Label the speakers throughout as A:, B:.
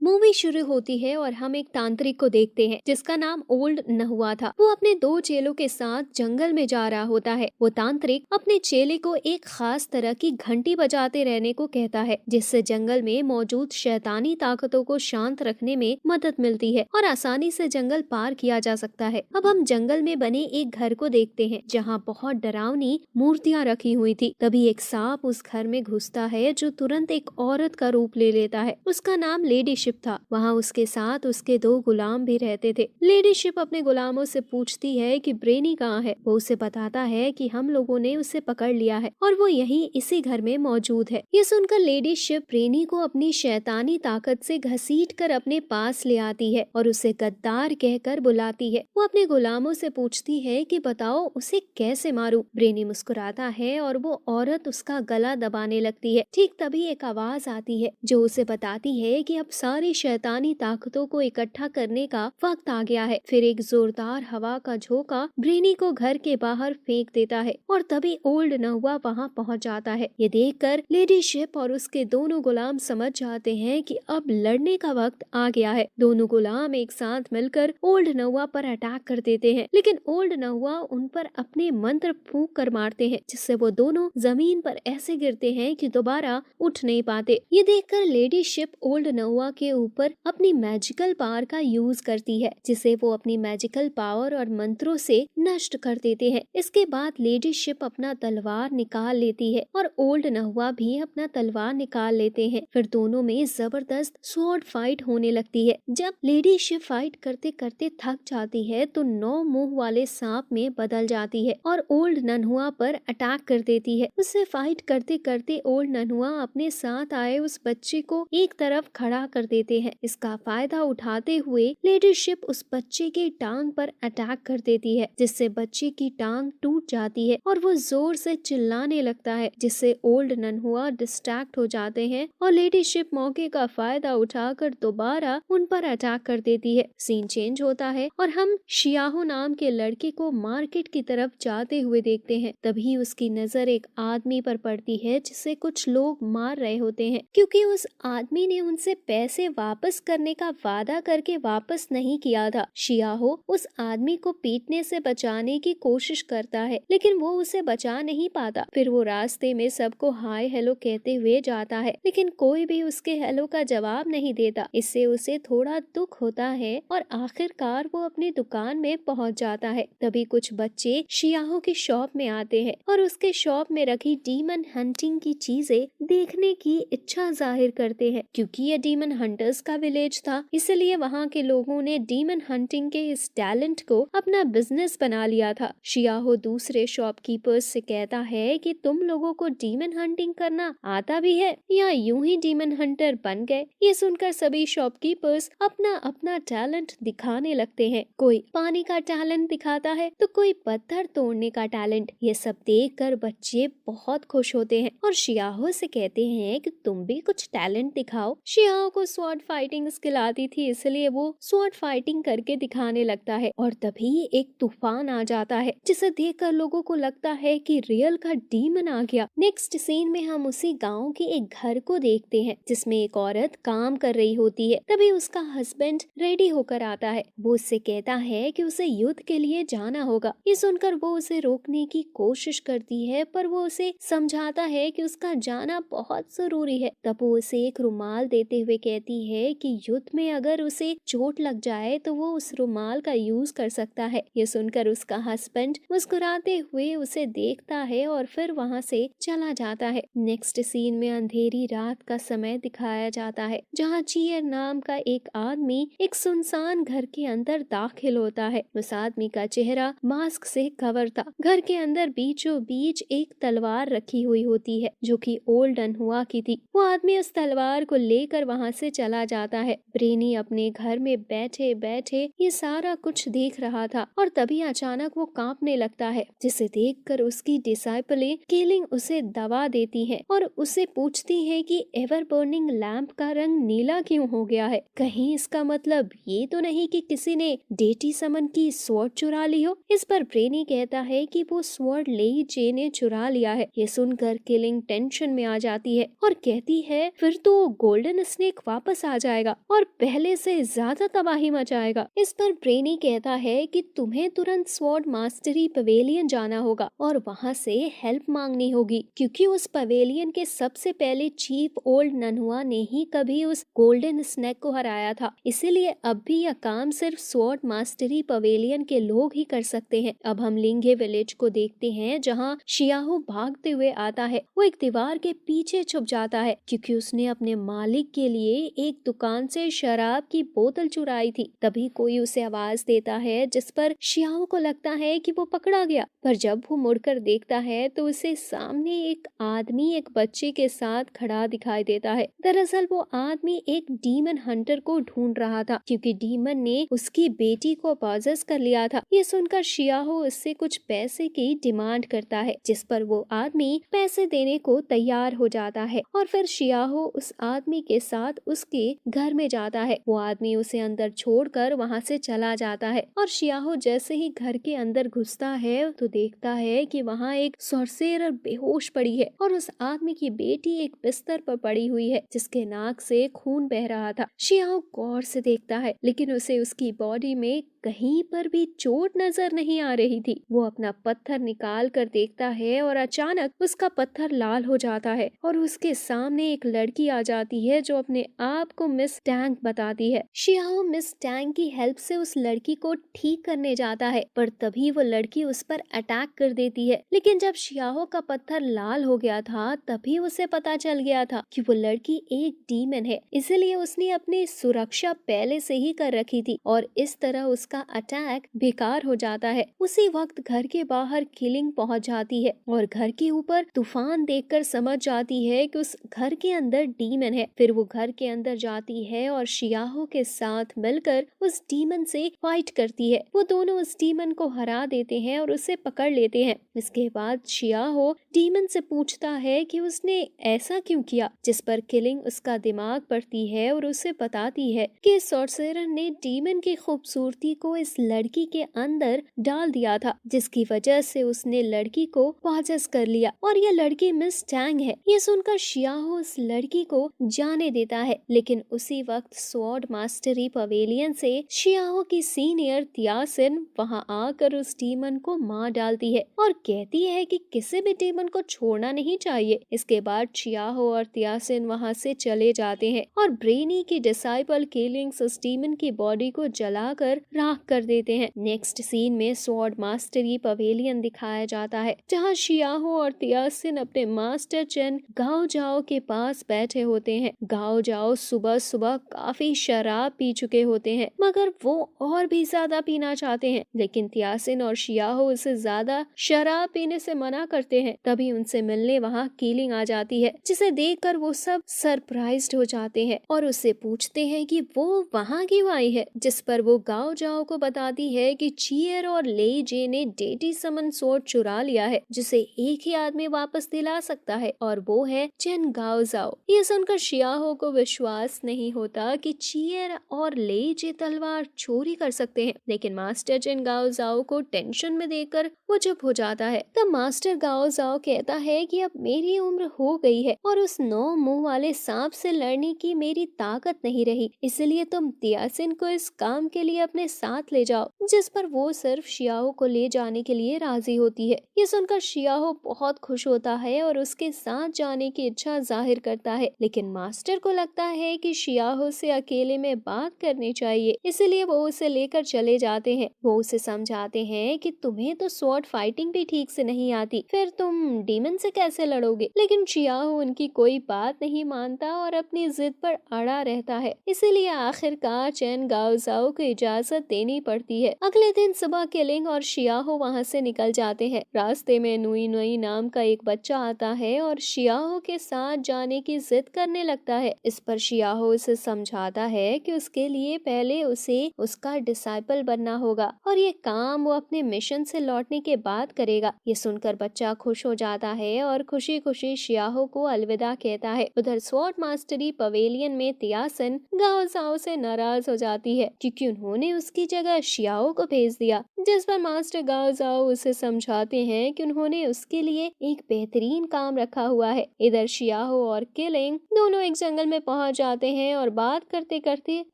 A: Movie शुरू होती है और हम एक तांत्रिक को देखते हैं जिसका नाम ओल्ड नहुआ था। वो अपने दो चेलों के साथ जंगल में जा रहा होता है। वो तांत्रिक अपने चेले को एक खास तरह की घंटी बजाते रहने को कहता है, जिससे जंगल में मौजूद शैतानी ताकतों को शांत रखने में मदद मिलती है और आसानी से जंगल पार किया जा सकता है। अब हम जंगल में बने एक घर को देखते हैं जहाँ बहुत डरावनी मूर्तियाँ रखी हुई थी। तभी एक सांप उस घर में घुसता है जो तुरंत एक औरत का रूप ले लेता है। उसका नाम लेडी शिप था। वहाँ उसके साथ उसके दो गुलाम भी रहते थे। लेडी शिप अपने गुलामों से पूछती है कि ब्रेनी कहाँ है। वो उसे बताता है कि हम लोगों ने उसे पकड़ लिया है और वो यहीं इसी घर में मौजूद है। ये सुनकर लेडी शिप ब्रेनी को अपनी शैतानी ताकत से घसीट कर अपने पास ले आती है और उसे गद्दार कहकर बुलाती है। वो अपने गुलामों से पूछती है कि बताओ उसे कैसे मारूं। ब्रेनी मुस्कुराता है और वो औरत उसका गला दबाने लगती है। ठीक तभी एक आवाज आती है जो उसे बताती है कि अब सारी शैतानी ताकतों को इकट्ठा करने का वक्त आ गया है। फिर एक जोरदार हवा का झोंका ब्रेनी को घर के बाहर फेंक देता है और तभी ओल्ड नहुआ वहाँ पहुँच जाता है। ये देखकर लेडी शिप और उसके दोनों गुलाम समझ जाते हैं कि अब लड़ने का वक्त आ गया है। दोनों गुलाम एक साथ मिलकर ओल्ड नहुआ पर अटैक कर देते हैं, लेकिन ओल्ड नहुआ उन पर अपने मंत्र फूंक कर मारते हैं, जिससे वो दोनों जमीन पर ऐसे गिरते हैं कि दोबारा उठ नहीं पाते। ये देखकर लेडी शिप ओल्ड नहुआ के ऊपर अपनी मैजिकल पावर का यूज करती है, जिसे वो अपनी मैजिकल पावर और मंत्रों से नष्ट कर देते हैं। इसके बाद लेडी शिप अपना तलवार निकाल लेती है और ओल्ड नहुआ भी अपना तलवार निकाल लेते हैं। फिर दोनों में जबरदस्त स्वॉर्ड फाइट होने लगती है। जब लेडी शिप फाइट करते करते थक जाती है तो 9 मुंह वाले सांप में बदल जाती है और ओल्ड नन्हुआ पर अटैक कर देती है। उससे फाइट करते करते ओल्ड नन्हुआ अपने साथ आए उस बच्चे को एक तरफ खड़ा कर देते हैं। इसका फायदा उठाते हुए लेडी शिप उस बच्चे के टांग पर अटैक कर देती है, जिससे बच्चे की टांग टूट जाती है और वो जोर से चिल्लाने लगता है, जिससे ओल्ड नन्हुआ डिस्ट्रैक्ट हो जाते हैं और लेडी शिप मौके का फायदा उठाकर दोबारा उन पर अटैक कर देती है। सीन चेंज होता है और हम शियाहो नाम के लड़के को मार्केट की तरफ जाते हुए देखते हैं। तभी उसकी नजर एक आदमी पर पड़ती है जिसे कुछ लोग मार रहे होते हैं, क्योंकि उस आदमी ने उनसे पैसे वापस करने का वादा करके वापस नहीं किया था। शियाहो उस आदमी को पीटने से बचाने की कोशिश करता है, लेकिन वो उसे बचा नहीं पाता। फिर वो रास्ते में सबको हाय हेलो कहते हुए जाता है, लेकिन कोई भी उसके हेलो का जवाब नहीं देता। इससे उसे थोड़ा दुख होता है और आखिरकार वो अपनी दुकान में पहुंच जाता है। तभी कुछ बच्चे शियाहो की शॉप में आते हैं और उसके शॉप में रखी डीमन हंटिंग की चीजें देखने की इच्छा जाहिर करते हैं। क्योंकि ये डीमन हंटर्स का विलेज था, इसलिए वहाँ के लोगों ने डीमन हंटिंग के इस टैलेंट को अपना बिजनेस बना लिया था। शियाहो दूसरे शॉपकीपर्स से कहता है कि तुम लोगों को डीमन हंटिंग करना आता भी है या यूं ही डीमन हंटर बन गए। ये सुनकर सभी शॉपकीपर्स अपना अपना टैलेंट दिखाने लगते हैं। कोई पानी का टैलेंट दिखाता है तो कोई पत्थर तोड़ने का टैलेंट। ये सब देखकर बच्चे बहुत खुश होते हैं और शियाहो से कहते हैं कि तुम भी कुछ टैलेंट दिखाओ। शियाहो को स्वॉर्ड फाइटिंग स्किल आती थी, इसलिए वो स्वॉर्ड फाइटिंग करके दिखाने लगता है और तभी एक तूफान आ जाता है, जिसे देखकर लोगों को लगता है कि रियल का डीमन आ गया। नेक्स्ट सीन में हम उसी गाँव के एक घर को देखते हैं जिसमें एक औरत काम कर रही होती है। तभी उसका हस्बैंड रेडी होकर आता है। वो उससे कहता है कि उसे युद्ध के लिए जाना होगा। ये सुनकर वो उसे रोकने की कोशिश करती है, पर वो उसे समझाता है कि उसका जाना बहुत जरूरी है। तब वो उसे एक रुमाल देते हुए कहती है कि युद्ध में अगर उसे चोट लग जाए तो वो उस रुमाल का यूज कर सकता है। ये सुनकर उसका हस्बैंड मुस्कुराते हुए उसे देखता है और फिर वहाँ से चला जाता है। नेक्स्ट सीन में अंधेरी रात का समय दिखाया जाता है, जहाँ चियर नाम का एक आदमी एक सुनसान घर के अंदर दाखिल होता है। उस आदमी का चेहरा मास्क से कवर था। घर के अंदर बीचों बीच एक तलवार रखी हुई होती है जो कि ओल्ड नहुआ की थी। वो आदमी उस तलवार को लेकर वहाँ से चला जाता है। ब्रेनी अपने घर में बैठे बैठे ये सारा कुछ देख रहा था और तभी अचानक वो कांपने लगता है, जिसे देखकर उसकी डिसाइपले केलिंग उसे दवा देती है और उसे पूछती है कि एवर बर्निंग लैंप का रंग नीला क्यों हो गया है। कहीं इसका मतलब ये तो नहीं कि किसी ने डेटी समन की स्वॉर्ड चुरा ली हो। इस पर ब्रेनी कहता है कि वो स्वॉर्ड लेई जे ने चुरा लिया है। ये सुनकर किलिंग टेंशन में आ जाती है और कहती है फिर तो गोल्डन स्नेक वापस वापस आ जाएगा और पहले से ज्यादा तबाही मचाएगा। इस पर ब्रेनी कहता है कि तुम्हें तुरंत स्वॉर्ड मास्टरी पवेलियन जाना होगा और वहाँ से हेल्प मांगनी होगी, क्योंकि उस पवेलियन के सबसे पहले चीफ ओल्ड नन्हुआ ने ही कभी उस गोल्डन स्नेक को हराया था। इसीलिए अब भी यह काम सिर्फ स्वॉर्ड मास्टरी पवेलियन के लोग ही कर सकते हैं। अब हम लिंगे विलेज को देखते हैं, जहाँ शियाहो भागते हुए आता है। वो एक दीवार के पीछे छुप जाता है क्योंकि उसने अपने मालिक के लिए एक दुकान से शराब की बोतल चुराई थी। तभी कोई उसे आवाज देता है, जिस पर शियाहो को लगता है कि वो पकड़ा गया। पर जब वो मुड़कर देखता है तो उसे सामने एक आदमी एक बच्चे के साथ खड़ा दिखाई देता है। दरअसल वो आदमी एक डीमन हंटर को ढूंढ रहा था, क्योंकि डीमन ने उसकी बेटी को पॉजेस कर लिया था। ये सुनकर शियाहो उससे कुछ पैसे की डिमांड करता है, जिस पर वो आदमी पैसे देने को तैयार हो जाता है और फिर शियाहो उस आदमी के साथ उसके घर में जाता है। वो आदमी उसे अंदर छोड़कर वहाँ से चला जाता है और शियाहो जैसे ही घर के अंदर घुसता है तो देखता है कि वहाँ एक सॉर्सेरर बेहोश पड़ी है और उस आदमी की बेटी एक बिस्तर पर पड़ी हुई है, जिसके नाक से खून बह रहा था। शियाहो गौर से देखता है, लेकिन उसे उसकी बॉडी में कहीं पर भी चोट नजर नहीं आ रही थी। वो अपना पत्थर निकाल कर देखता है और अचानक उसका पत्थर लाल हो जाता है और उसके सामने एक लड़की आ जाती है जो अपने आप को मिस टैंक बताती है। शियाहो मिस टैंक की हेल्प से उस लड़की को ठीक करने जाता है, पर तभी वो लड़की उस पर अटैक कर देती है। लेकिन जब शियाहो का पत्थर लाल हो गया था तभी उसे पता चल गया था कि वो लड़की एक डीमन है, इसलिए उसने अपनी सुरक्षा पहले से ही कर रखी थी और इस तरह उसका अटैक बेकार हो जाता है। उसी वक्त घर के बाहर किलिंग पहुंच जाती है और घर के ऊपर तूफान देखकर समझ जाती है कि उस घर के अंदर डीमन है। फिर वो घर के अंदर जाती है और शियाहो के साथ मिलकर उस डीमन से फाइट करती है। वो दोनों उस डीमन को हरा देते हैं और उसे पकड़ लेते हैं। इसके बाद शियाहो डीमन से पूछता है कि उसने ऐसा क्यों किया, जिस पर किलिंग उसका दिमाग पढ़ती है और उसे बताती है कि सॉर्सरर ने डीमन की खूबसूरती को इस लड़की के अंदर डाल दिया था, जिसकी वजह से उसने लड़की को पॉजेस कर लिया और ये लड़की मिस टैंग है। ये सुनकर शियाहो उस लड़की को जाने देता है, लेकिन उसी वक्त स्वॉर्ड मास्टरी पवेलियन से शियाहो की सीनियर तियासिन वहाँ आकर उस डीमन को मार डालती है और कहती है कि किसी भी डीमन को छोड़ना नहीं चाहिए। इसके बाद शियाहो और तियासिन वहाँ से चले जाते हैं और ब्रेनी की डिसाइपल किलिंग्स उस डीमन की बॉडी को जलाकर राख कर देते हैं। नेक्स्ट सीन में स्वॉर्ड मास्टरी पवेलियन दिखाया जाता है, जहाँ शियाहो और तियासिन अपने मास्टर चेन गाओ जाओ के पास बैठे होते हैं। गाओ जाओ सुबह सुबह काफी शराब पी चुके होते हैं, मगर वो और भी ज्यादा पीना चाहते हैं, लेकिन तियासिन और शियाहो उसे ज्यादा शराब पीने से मना करते हैं। तभी उनसे मिलने वहाँ कीलिंग आ जाती है, जिसे देखकर वो सब सरप्राइज्ड हो जाते हैं और उससे पूछते हैं कि वो वहाँ क्यों आई है, जिस पर वो गाओ जाओ को बताती है कि चीयर और लेई जे ने डेटी समन स्वॉर्ड चुरा लिया है, जिसे एक ही आदमी वापस दिला सकता है और वो है चेन गाओ जाओ। ये सुनकर शियाहो को विश्वास नहीं होता कि चीयर और लेई जे तलवार चोरी कर सकते हैं, लेकिन मास्टर चेन गाओ जाओ को टेंशन में देकर वो चुप हो जाता है। तब मास्टर गाओ जाओ कहता है कि अब मेरी उम्र हो गई है और उस 9 मुंह वाले सांप से लड़ने की मेरी ताकत नहीं रही, इसलिए तुम तियासिन को इस काम के लिए अपने साथ ले जाओ, जिस पर वो सिर्फ शियाहो को ले जाने के लिए राजी होती है। ये सुनकर शियाहो बहुत खुश होता है और उसके साथ जाने की इच्छा जाहिर करता है, लेकिन मास्टर को लगता है कि शियाहो से अकेले में बात करनी चाहिए, इसलिए वो उसे लेकर चले जाते हैं। वो उसे समझाते हैं कि तुम्हें तो स्वॉर्ड फाइटिंग भी ठीक से नहीं आती, फिर तुम डीमन से कैसे लड़ोगे। लेकिन शियाहो उनकी कोई बात नहीं मानता और अपनी जिद पर अड़ा रहता है, इसीलिए आखिरकार चेन गाओ जाओ को इजाजत देनी पड़ती है। अगले दिन सुबह किलिंग और शियाहो वहाँ से निकल जाते हैं। रास्ते में नुई नुई नाम का एक बच्चा आता है और शियाहो के साथ जाने की जिद करने लगता है। इस पर शियाहो उसे समझाता है कि उसके लिए पहले उसे उसका डिसाइपल बनना होगा और ये काम वो अपने मिशन से लौटने के बाद करेगा। ये सुनकर बच्चा खुश हो जाता है और खुशी खुशी शियाहो को अलविदा कहता है। उधर स्वॉर्ड मास्टरी पवेलियन में तियासिन गाओ जाओ से नाराज हो जाती है क्योंकि उन्होंने उसकी जगह शियाओ को भेज दिया, जिस पर मास्टर गाओ जाओ उसे समझाते हैं कि उन्होंने उसके लिए एक बेहतरीन काम रखा हुआ है। इधर शियाहो और किलिंग दोनों एक जंगल में पहुंच जाते हैं और बात करते करते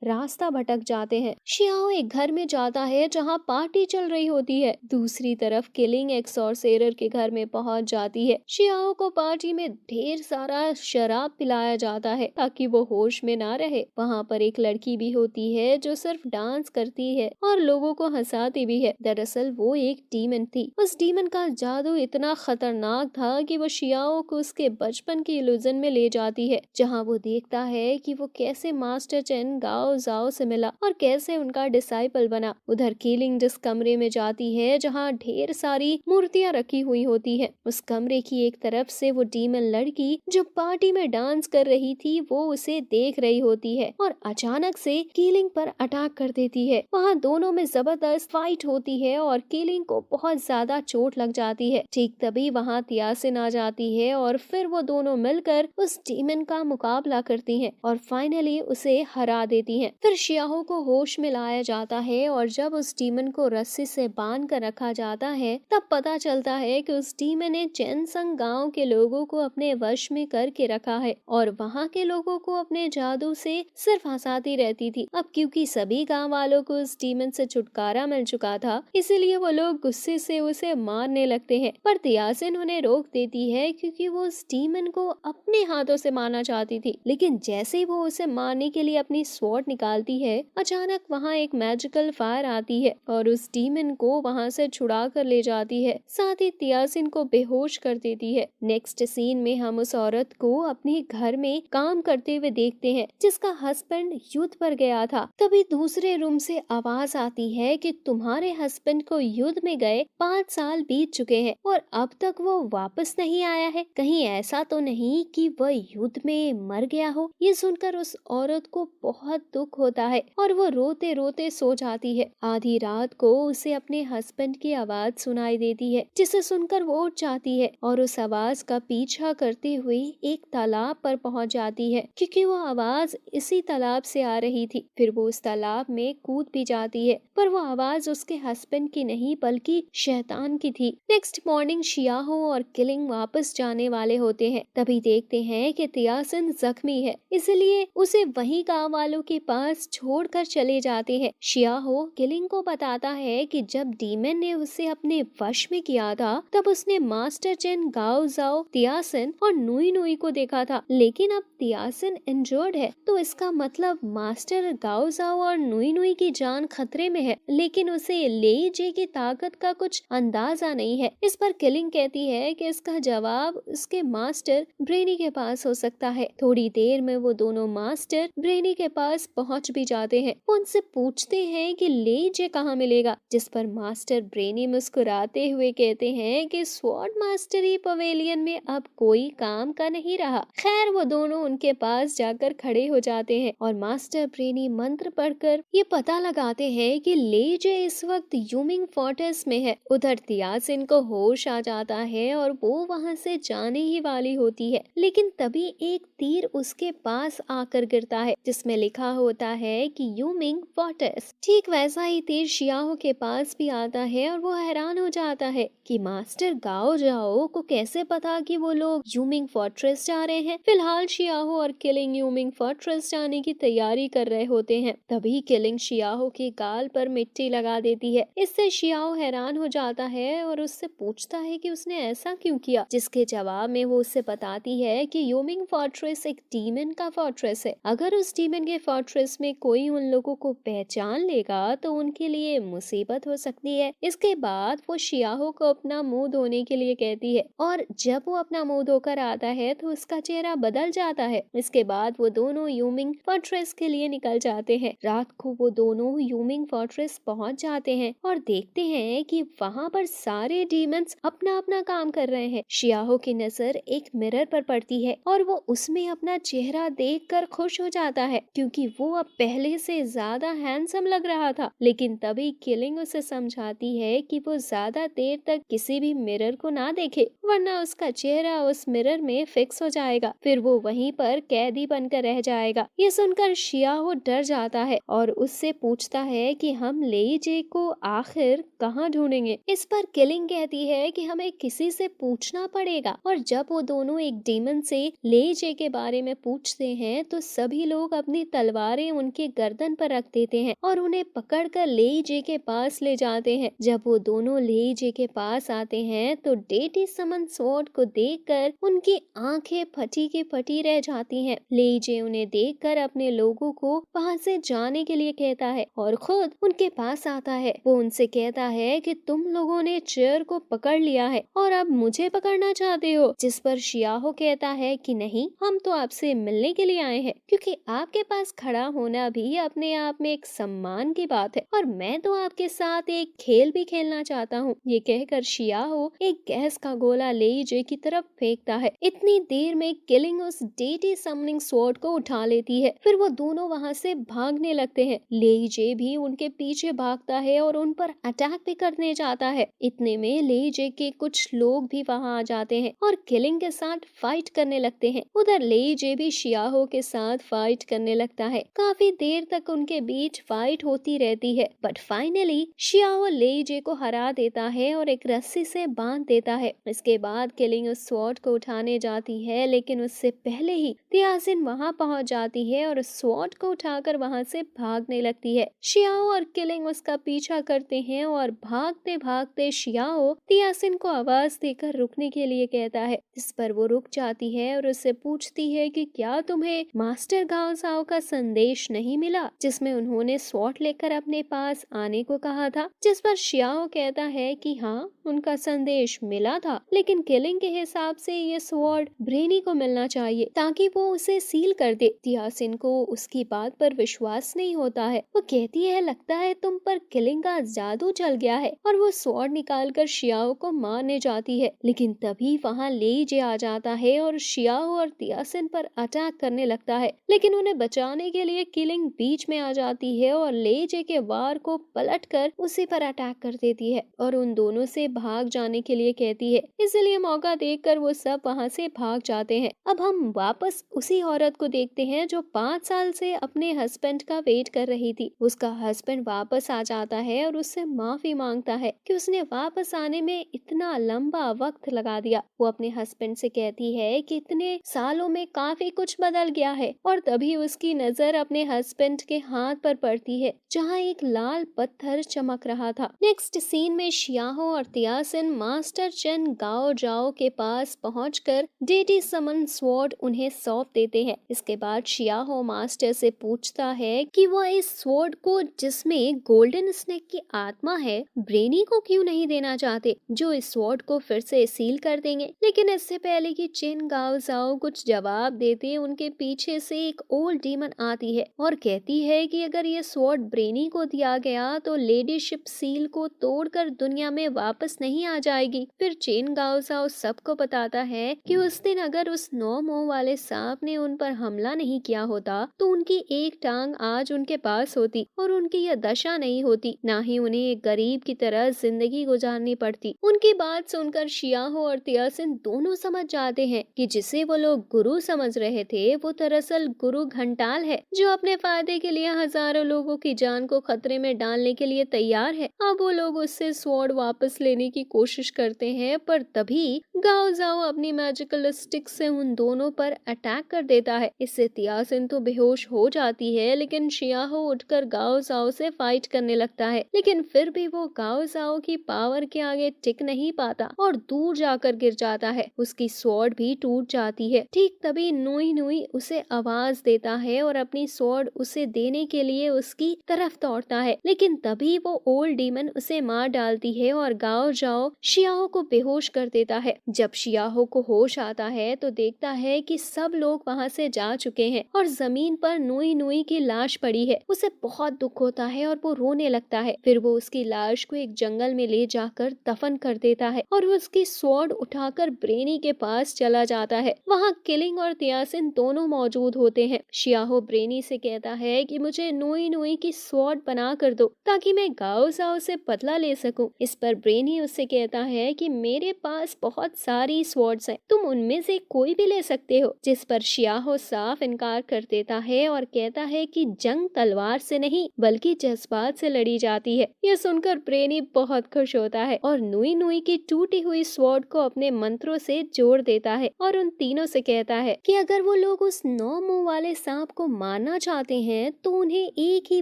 A: रास्ता भटक जाते हैं। शियाओ एक घर में जाता है जहाँ पार्टी चल रही होती है। दूसरी तरफ किलिंग एक सॉर्सेरर के घर में पहुंच जाती है। शियाओ को पार्टी में ढेर सारा शराब पिलाया जाता है ताकि वो होश में ना रहे। वहाँ पर एक लड़की भी होती है जो सिर्फ डांस करती है और लोगों को हंसाती भी है। दरअसल वो एक डीमन थी। उस डीमन का जादू इतना खतरनाक था कि वो शियाओ को उसके बचपन की इल्यूजन में ले जाती है, जहाँ वो देखता है कि वो कैसे मास्टर चेन गाओ जाओ से मिला और कैसे उनका डिसाइपल बना। उधर कीलिंग जिस कमरे में जाती है जहाँ ढेर सारी मूर्तियां रखी हुई होती है, उस कमरे की एक तरफ से वो डीमन लड़की जो पार्टी में डांस कर रही थी वो उसे देख रही होती है और अचानक से कीलिंग पर अटैक कर देती है। वहाँ दोनों में जबरदस्त फाइट होती है और कीलिंग को बहुत ज्यादा चोट लग जाती है। ठीक तभी वहाँ तियासिन आ जाती है और फिर वो दोनों मिलकर उस डीमन का मुकाबला करती हैं और फाइनली उसे हरा देती हैं। फिर शियाहो को होश में लाया जाता है और जब उस डीमन को रस्सी से बांध कर रखा जाता है तब पता चलता है कि उस डीमन ने चेनसंग गांव के लोगों को अपने वश में करके रखा है और वहाँ के लोगों को अपने जादू से सिर्फ हंसाती रहती थी। अब क्योंकि सभी गांव वालों को उस डीमन से छुटकारा मिल चुका था, इसीलिए वो लोग गुस्से से उसे मारने लगते हैं, पर तियासिन उन्हें रोक देती है क्योंकि वो उस डीमन को अपने हाथों से मारना चाहती थी। लेकिन जैसे ही वो उसे मारने के लिए अपनी स्वॉर्ड निकालती है, अचानक वहाँ एक मैजिकल फायर आती है और उस डीमन को वहाँ से छुड़ा कर ले जाती है, साथ ही तियासिन को बेहोश कर देती है। नेक्स्ट सीन में हम उस औरत को अपने घर में काम करते हुए देखते हैं जिसका हस्बैंड युद्ध पर गया था। तभी दूसरे रूम से आवाज आती है कि तुम्हारे हस्बैंड को युद्ध में गए 5 साल बीत चुके हैं और अब तक वो वापस नहीं आया है। कहीं ऐसा तो नहीं कि वह युद्ध में मर गया हो। ये सुनकर उस औरत को बहुत दुख होता है और वो रोते रोते सो जाती है। आधी रात को उसे अपने हस्बैंड की आवाज सुनाई देती है जिसे सुनकर वो उठ जाती है और उस आवाज का पीछा करते हुए एक तालाब पर पहुंच जाती है क्योंकि वो आवाज इसी तालाब से आ रही थी। फिर वो उस तालाब में कूद भी जाती है, पर वो आवाज उसके हस्बैंड की नहीं बल्कि शैतान की थी। नेक्स्ट मॉर्निंग शियाहो और किलिंग वापस जाने वाले होते हैं। तभी देखते हैं कि तियासिन जख्मी है, इसलिए उसे वहीं गांव वालों के पास छोड़कर चले जाते हैं। शियाहो किलिंग को बताता है कि जब डीमन ने उसे अपने वश में किया था तब उसने मास्टर चेन गाओ जाओ, तियासिन और नुई नुई को देखा था, लेकिन अब तियासिन इंजर्ड है तो इसका मतलब मास्टर गाओ जाओ और नुई नुई की जान खतरे में है, लेकिन उसे लेई जे की ताकत का कुछ अंदाजा नहीं है। इस पर किलिंग कहती है कि इसका जवाब उसके मास्टर ब्रेनी के पास हो सकता है। थोड़ी देर में वो दोनों मास्टर ब्रेनी के पास पहुंच भी जाते हैं। वो उनसे पूछते हैं कि लेई जे कहाँ मिलेगा, जिस पर मास्टर ब्रेनी मुस्कुराते हुए कहते हैं कि स्वॉर्ड मास्टरी पवेलियन में अब कोई काम का नहीं रहा। खैर वो दोनों उनके पास जाकर खड़े हो जाते हैं और मास्टर ब्रेनी मंत्र पढ़कर ये पता लगाते हैं कि लेई जे इस वक्त यूमिंग फोर्ट्रेस में है। उधर तियासिन को होश आ जाता है और वो वहाँ से जाने ही वाली होती है, लेकिन तभी एक तीर उसके पास आकर गिरता है जिसमें लिखा होता है कि यूमिंग फोर्ट्रेस। ठीक वैसा ही तीर शियाहो के पास भी आता है और वो हैरान हो जाता है कि मास्टर गाओ जाओ को कैसे पता कि वो लोग यूमिंग फोर्ट्रेस जा रहे हैं। फिलहाल शियाहो और किलिंग यूमिंग फोर्ट्रेस जाने की तैयारी कर रहे होते हैं। तभी किलिंग शियाहो के गाल पर मिट्टी लगा देती है। इससे शियाहो हैरान हो जाता है और उससे पूछता है कि उसने ऐसा क्यों किया, जिसके जवाब में वो उससे बताती है कि यूमिंग फोर्ट्रेस एक डीमन का फोर्ट्रेस है। अगर उस डीमन के फोर्ट्रेस में कोई उन लोगों को पहचान लेगा तो उनके लिए मुसीबत हो सकती है। इसके बाद वो शियाहो को अपना मुंह धोने के लिए कहती है और जब वो अपना मुंह धोकर आता है तो उसका चेहरा बदल जाता है। इसके बाद वो दोनों यूमिंग फोर्ट्रेस के लिए निकल जाते हैं। रात को वो दोनों यूमिंग फोर्ट्रेस पहुंच जाते हैं और देखते हैं कि वहाँ पर सारे डीमंस अपना अपना काम कर रहे हैं। शियाहो की नजर एक मिरर पर पड़ती है और वो उसमें अपना चेहरा देखकर खुश हो जाता है क्योंकि वो अब पहले से ज्यादा हैंडसम लग रहा था। लेकिन तभी किलिंग उसे समझाती है कि वो ज्यादा देर तक किसी भी मिरर को ना देखे वरना उसका चेहरा उस मिरर में फिक्स हो जाएगा, फिर वो वहीं पर कैदी बनकर रह जाएगा। ये सुनकर शियाहो डर जाता है और उससे पूछता है कि हम लेई जे को आखिर कहाँ ढूंढेंगे। इस पर किलिंग कहती है कि हमें किसी से पूछना पड़ेगा और जब वो दोनों एक डीमन से लेई जे के बारे में पूछते हैं तो सभी लोग अपनी तलवारें उनके गर्दन पर रख देते हैं और उन्हें पकड़कर लेई जे के पास ले जाते हैं। जब वो दोनों लेई जे के पास आते हैं तो डेटी समन स्वॉर्ड को देखकर उनकी आंखें फटी की फटी रह जाती हैं। लेई जे उन्हें देखकर अपने लोगों को वहां से जाने के लिए कहता है और खुद उनके पास आता है। वो उनसे कहता है कि तुम लोगों ने चेयर को पकड़ लिया है और अब मुझे पकड़ना चाहते हो, जिस पर शियाहो कहता है कि नहीं, हम तो आपसे मिलने के लिए आए हैं, क्योंकि आपके पास खड़ा होना भी अपने आप में एक सम्मान की बात है और मैं तो आपके साथ एक खेल भी खेलना चाहता हूँ। ये कहकर शियाहो एक गैस का गोला लेई जे की तरफ फेंकता है। इतनी देर में किलिंग उस डेटी समनिंग स्वॉर्ड को उठा लेती है। फिर वो दोनों वहाँ से भागने लगते हैं। लेई जे भी उनके पीछे भागता है और उन पर अटैक भी करने जाता है। इतने में लेई जे के कुछ लोग भी वहाँ आ जाते हैं और किलिंग के साथ फाइट करने लगते हैं। उधर लेई जे भी शियाहो के साथ फाइट करने लगता है। काफी देर तक उनके बीच फाइट होती रहती है, बट फाइनली शियाहो लेई जे को हरा देता है और एक रस्सी से बांध देता है। इसके बाद किलिंग उस स्वॉर्ड को उठाने जाती है, लेकिन उससे पहले ही तियासिन वहाँ पहुँच जाती है और उस स्वॉर्ड को उठाकर वहाँ से भागने लगती है। शियाओ और किलिंग उसका पीछा करते हैं और भागते भागते शियाओ तियासिन को आवाज देकर रुकने के लिए कहता है। इस पर वो रुक जाती है और उससे पूछती है कि क्या तुम्हें मास्टर गाओ साओ का संदेश नहीं मिला, जिसमें उन्होंने स्वॉर्ड लेकर अपने पास आने को कहा था। जिस पर शियाओ कहता है कि हाँ, उनका संदेश मिला था, लेकिन किलिंग के हिसाब से ये स्वॉर्ड ब्रेनी को मिलना चाहिए ताकि वो उसे सील कर दे। तियासिन को उसकी बात पर विश्वास नहीं होता है। वो कहती है, लगता है तुम पर किलिंग का जादू चल गया है, और वो स्वॉर्ड निकालकर शियाओ को मारने जाती है। लेकिन तभी वहाँ लेई जे आ जाता है और शियाओ और तियासिन पर अटैक करने लगता है, लेकिन उन्हें बचाने के लिए किलिंग बीच में आ जाती है और लेई जे के वार को पलटकर उसी पर अटैक कर देती है और उन दोनों से भाग जाने के लिए कहती है। इसलिए मौका देखकर वो सब वहाँ से भाग जाते हैं। अब हम वापस उसी औरत को देखते हैं जो 5 साल से अपने हस्बैंड का वेट कर रही थी। उसका हस्बैंड वापस आ जाता है और उससे माफी मांगता है कि उसने वापस आने में इतना लंबा वक्त लगा दिया। वो अपने हस्बैंड से कहती है कि इतने सालों में काफी कुछ बदल गया है, और तभी उसकी नजर अपने हस्बैंड के हाथ पर पड़ती है जहाँ एक लाल पत्थर चमक रहा था। नेक्स्ट सीन में शियाहो और तियासिन मास्टर चेन गाओ जाओ के पास पहुंचकर डेटी समन स्वॉर्ड उन्हें सौंप देते हैं। इसके बाद शियाहो मास्टर से पूछता है कि वो इस स्वॉर्ड को, जिसमें गोल्डन स्नेक की आत्मा है, ब्रेनी को क्यों नहीं देना चाहते, जो इस स्वॉर्ड को फिर से सील कर देंगे। लेकिन इससे पहले कि चेन गाओ जाओ कुछ जवाब देते, उनके पीछे से एक ओल्ड डीमन आती है और कहती है कि अगर ये स्वॉर्ड ब्रेनी को दिया गया तो लेडी शिप सील को तोड़कर दुनिया में वापस नहीं आ जाएगी। फिर चेन गाओ जाओ सबको बताता है कि उस दिन अगर उस 9 मुंह वाले सांप ने उन पर हमला नहीं किया होता तो उनकी एक टांग आज उनके पास होती और उनकी यह दशा नहीं होती, ना ही उन्हें एक गरीब की तरह जिंदगी गुजारनी पड़ती। उनकी बात सुनकर शियाहो और तियासिन दोनों समझ जाते हैं कि जिसे वो लोग गुरु समझ रहे थे वो दरअसल गुरु घंटाल है, जो अपने फायदे के लिए हजारों लोगों की जान को खतरे में डालने के लिए तैयार है। अब वो लोग उससे स्वॉर्ड वापस लेने की कोशिश करते हैं, पर तभी गाओ जाओ अपनी मैजिकल स्टिक से उन दोनों पर अटैक कर देता है। इससे तियासिन तो बेहोश हो जाती है, लेकिन शियाहो उठकर गाओ जाओ से फाइट करने लगता है, लेकिन फिर भी वो गाओ जाओ की पावर के आगे टिक नहीं पाता और दूर जाकर गिर जाता है। उसकी स्वॉर्ड भी टूट जाती है। ठीक तभी नुई नुई उसे आवाज देता है और अपनी स्वॉर्ड उसे देने के लिए उसकी तरफ दौड़ता है, लेकिन तभी वो ओल्ड डीमन उसे मार डालती है और गाओ जाओ शियाहो को बेहोश कर देता है। जब शियाहो को होश आता है तो देखता है कि सब लोग वहाँ से जा चुके हैं और जमीन पर नुई नुई की लाश पड़ी है। उसे बहुत दुख होता है और वो रोने लगता है। फिर वो उसकी लाश को एक जंगल में ले जाकर दफन कर देता है और वो उसकी स्वॉर्ड उठाकर ब्रेनी के पास चला जाता है। वहाँ किलिंग और तियासिन दोनों मौजूद होते हैं। शियाहो ब्रेनी से कहता है कि मुझे नुई नुई की स्वॉर्ड बना कर दो ताकि मैं गाओ जाओ से बदला ले सकूं। इस पर ब्रेनी उससे कहता है कि मेरे पास बहुत सारी स्वॉर्ड्स हैं, तुम उनमें से कोई भी ले सकते हो। जिस पर शियाहो साफ इनकार कर देता है और कहता है कि जंग तलवार से नहीं बल्कि जज्बात से लड़ी जाती है। यह सुनकर ब्रेनी बहुत खुश होता है और नुई नुई की टूटी हुई स्वॉर्ड को अपने मंत्रों से जोड़ देता है और उन तीनों से कहता है कि अगर वो लोग उस 9 मुंह वाले सांप को मारना चाहते हैं तो उन्हें एक ही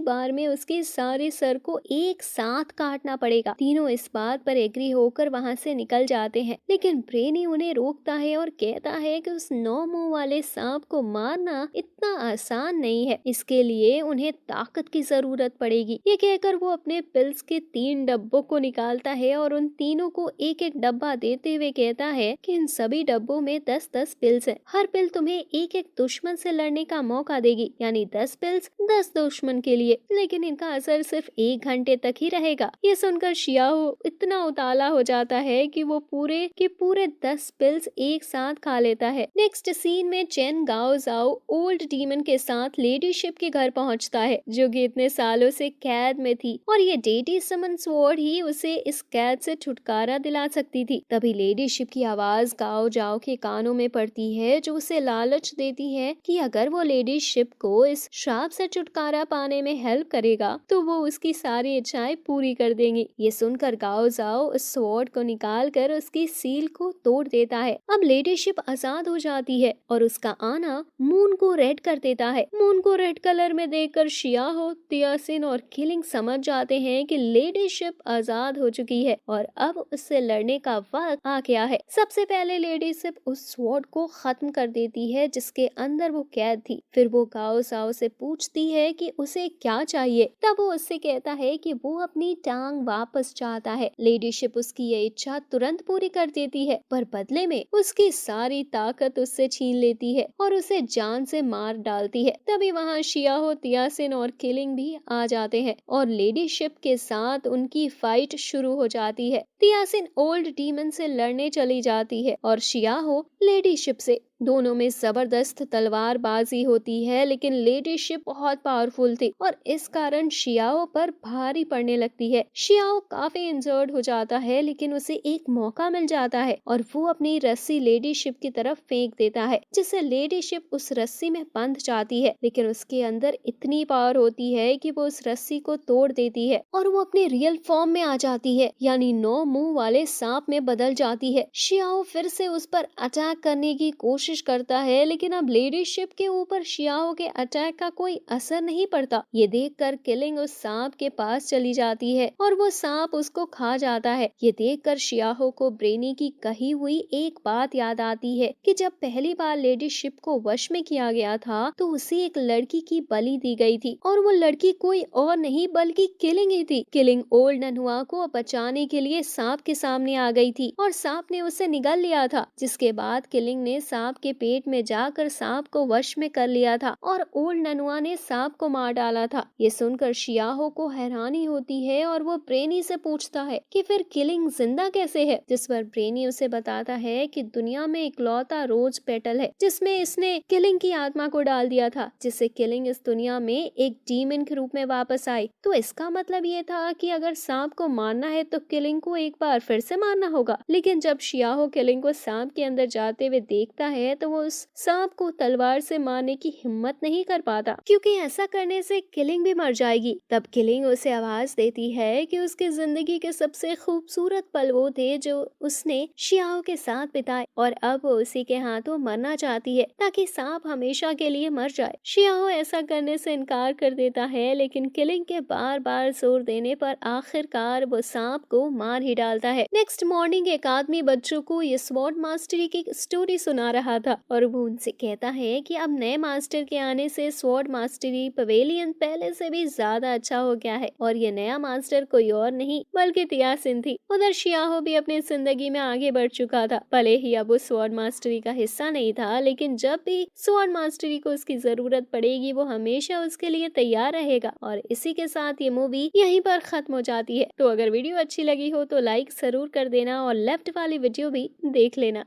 A: बार में उसके सारे सर को एक साथ काटना पड़ेगा। तीनों इस बात पर एग्री होकर वहाँ से निकल जाते हैं, लेकिन ब्रेनी उन्हें रोकता है और कहता है कि उस 9 मुंह वाले सांप को मारना इतना आसान नहीं है, इसके लिए उन्हें ताकत की जरूरत पड़ेगी। ये कहकर वो अपने पिल्स के 3 डब्बों को निकालता है और उन तीनों को एक एक डब्बा देते हुए कहता है कि इन सभी डब्बों में 10-10 पिल्स है। हर पिल तुम्हें एक एक दुश्मन से लड़ने का मौका देगी, यानी 10 पिल्स 10 दुश्मन के लिए, लेकिन इनका असर सिर्फ 1 घंटे तक ही रहेगा। ये सुनकर शियाओ इतना उताला हो जाता है कि वो पूरे 10 पिल्स एक साथ खा लेता है। नेक्स्ट सीन में चेन गाओ जाओ ओल्ड डीमन के साथ लेडी शिप के घर पहुंचता है, जो कि इतने सालों से कैद में थी, और ये डेडी समन स्वॉर्ड ही उसे इस कैद से छुटकारा दिला सकती थी। तभी लेडी शिप की आवाज गाओ जाओ के कानों में पड़ती है, जो उसे लालच देती है कि अगर वो लेडी शिप को इस श्राप से छुटकारा पाने में हेल्प करेगा तो वो उसकी सारी इच्छाएं पूरी कर देंगी। ये सुनकर गाओ जाओ उस स्वॉर्ड को निकाल कर उसकी सील को तोड़ देता है। अब लेडी शिप आजाद हो जाती है और उसका आना मून को रेड कर देता है। मून को रेड कलर में देखकर शियाहो, तियासिन और किलिंग समझ जाते हैं कि लेडी शिप आजाद हो चुकी है और अब उससे लड़ने का वक्त आ गया है। सबसे पहले लेडी शिप उस स्वॉर्ड को खत्म कर देती है जिसके अंदर वो कैद थी। फिर वो गाओ साओ से पूछती है कि उसे क्या चाहिए। तब वो उससे कहता है कि वो अपनी टांग वापस चाहता है। लेडी शिप उसकी ये इच्छा तुरंत पूरी कर देती है, पर बदले में उसकी सारी ताकत उससे छीन लेती है और उसे जान से मार डालती है। तभी वहाँ शियाहो, तियासिन और किलिंग भी आ जाते हैं और लेडी शिप के साथ उनकी फाइट शुरू हो जाती है। तियासिन ओल्ड डीमन से लड़ने चली जाती है और शियाहो लेडी शिप से। दोनों में जबरदस्त तलवारबाजी होती है, लेकिन लेडी शिप बहुत पावरफुल थी और इस कारण शियाओ पर भारी पड़ने लगती है। शियाओ काफी इंजर्ड हो जाता है, लेकिन उसे एक मौका मिल जाता है और वो अपनी रस्सी लेडी शिप की तरफ फेंक देता है, जिससे लेडी शिप उस रस्सी में बंध जाती है। लेकिन उसके अंदर इतनी पावर होती है कि वो उस रस्सी को तोड़ देती है और वो अपने रियल फॉर्म में आ जाती है, यानी 9 मुंह वाले सांप में बदल जाती है। शियाओ फिर से उस पर अटैक करने की कोशिश करता है, लेकिन अब लेडी शिप के ऊपर शियाओ के अटैक का कोई असर नहीं पड़ता। ये देखकर किलिंग उस सांप के पास चली जाती है और वो सांप उसको खा जाता है। ये देखकर शियाओ को ब्रेनी की कही हुई एक बात याद आती है कि जब पहली बार लेडी शिप को वश में किया गया था तो उसे एक लड़की की बलि दी गई थी और वो लड़की कोई और नहीं बल्कि किलिंग ही थी। किलिंग ओल्ड नन्हुआ को बचाने के लिए सांप के सामने आ गई थी और सांप ने उसे निगल लिया था, जिसके बाद किलिंग ने सांप के पेट में जाकर सांप को वश में कर लिया था और ओल्ड ननुआ ने सांप को मार डाला था। ये सुनकर शियाहो को हैरानी होती है और वो ब्रेनी से पूछता है कि फिर किलिंग जिंदा कैसे है, जिस पर ब्रेनी उसे बताता है कि दुनिया में इकलौता रोज पेटल है जिसमें इसने किलिंग की आत्मा को डाल दिया था, जिससे किलिंग इस दुनिया में एक डीमन के रूप में वापस आई। तो इसका मतलब ये था कि अगर सांप को मारना है तो किलिंग को एक बार फिर से मारना होगा। लेकिन जब शियाहो किलिंग को सांप के अंदर जाते हुए देखता है तो वो उस सांप को तलवार से मारने की हिम्मत नहीं कर पाता, क्योंकि ऐसा करने से किलिंग भी मर जाएगी। तब किलिंग उसे आवाज देती है कि उसकी जिंदगी के सबसे खूबसूरत पल वो थे जो उसने शियाओ के साथ बिताए और अब वो उसी के हाथों मरना चाहती है ताकि सांप हमेशा के लिए मर जाए। शियाओ ऐसा करने से इनकार कर देता है, लेकिन किलिंग के बार बार जोर देने पर आखिरकार वो सांप को मार ही डालता है। नेक्स्ट मॉर्निंग एक आदमी बच्चों को ये स्वॉर्ड मास्टरी की स्टोरी सुना रहा था और वो उनसे कहता है कि अब नए मास्टर के आने से स्वॉर्ड मास्टरी पवेलियन पहले से भी ज्यादा अच्छा हो गया है और ये नया मास्टर कोई और नहीं बल्कि तियासिन थी। उधर शियाहो भी अपनी जिंदगी में आगे बढ़ चुका था, भले ही अब वो स्वॉर्ड मास्टरी का हिस्सा नहीं था, लेकिन जब भी स्वॉर्ड मास्टरी को उसकी जरूरत पड़ेगी वो हमेशा उसके लिए तैयार रहेगा। और इसी के साथ ये मूवी यहीं पर खत्म हो जाती है। तो अगर वीडियो अच्छी लगी हो तो लाइक जरूर कर देना और लेफ्ट वाली वीडियो भी देख लेना।